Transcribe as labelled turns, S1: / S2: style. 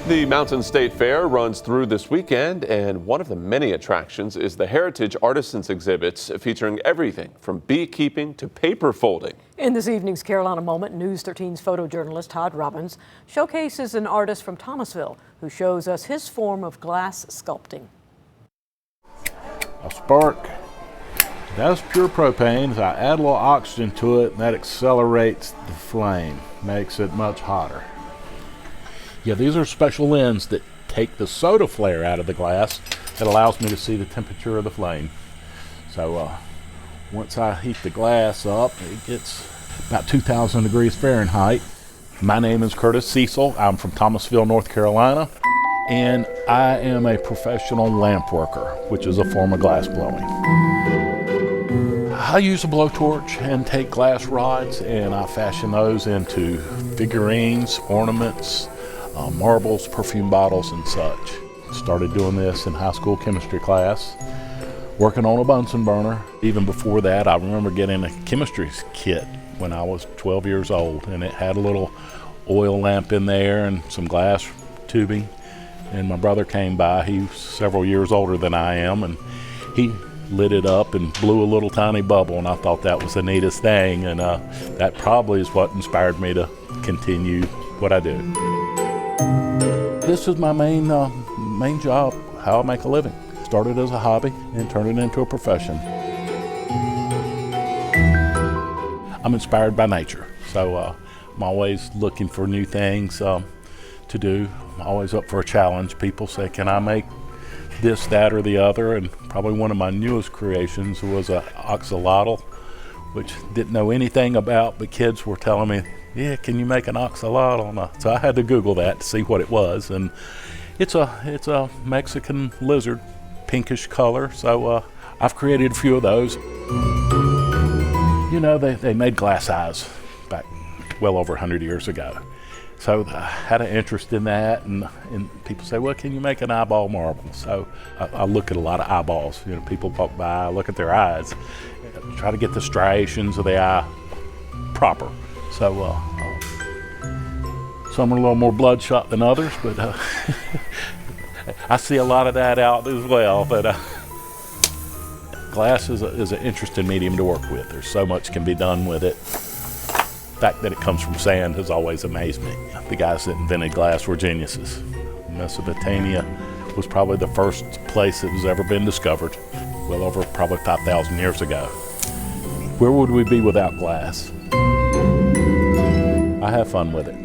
S1: The Mountain State Fair runs through this weekend, and one of the many attractions is the Heritage Artisans exhibits featuring everything from beekeeping to paper folding.
S2: In this evening's Carolina Moment, News 13's photojournalist Todd Robbins showcases an artist from Thomasville who shows us his form of glass sculpting.
S3: A spark, that's pure propane. I add a little oxygen to it and that accelerates the flame, makes it much hotter. Yeah, these are special lenses that take the soda flare out of the glass that allows me to see the temperature of the flame. So once I heat the glass up, it gets about 2,000 degrees Fahrenheit. My name is Curtis Cecil. I'm from Thomasville, North Carolina, and I am a professional lamp worker, which is a form of glass blowing. I use a blowtorch and take glass rods and I fashion those into figurines, ornaments, marbles, perfume bottles, and such. Started doing this in high school chemistry class, working on a Bunsen burner. Even before that, I remember getting a chemistry kit when I was 12 years old, and it had a little oil lamp in there and some glass tubing. And my brother came by. He was several years older than I am, and he lit it up and blew a little tiny bubble, and I thought that was the neatest thing, and that probably is what inspired me to continue what I do. This is my main job, how I make a living. Started as a hobby and turned it into a profession. I'm inspired by nature, so I'm always looking for new things to do. I'm always up for a challenge. People say, can I make this, that, or the other? And probably one of my newest creations was an axolotl, which didn't know anything about, but kids were telling me, yeah, can you make an axolotl? So I had to Google that to see what it was, and it's a Mexican lizard, pinkish color. So I've created a few of those. You know, they made glass eyes back well over 100 years ago. So I had an interest in that, and people say, well, can you make an eyeball marble? So I look at a lot of eyeballs. You know, people walk by, I look at their eyes, try to get the striations of the eye proper. So some are a little more bloodshot than others, but I see a lot of that out as well. But glass is an interesting medium to work with. There's so much can be done with it. The fact that it comes from sand has always amazed me. The guys that invented glass were geniuses. Mesopotamia was probably the first place that has ever been discovered, well over probably 5,000 years ago. Where would we be without glass? I have fun with it.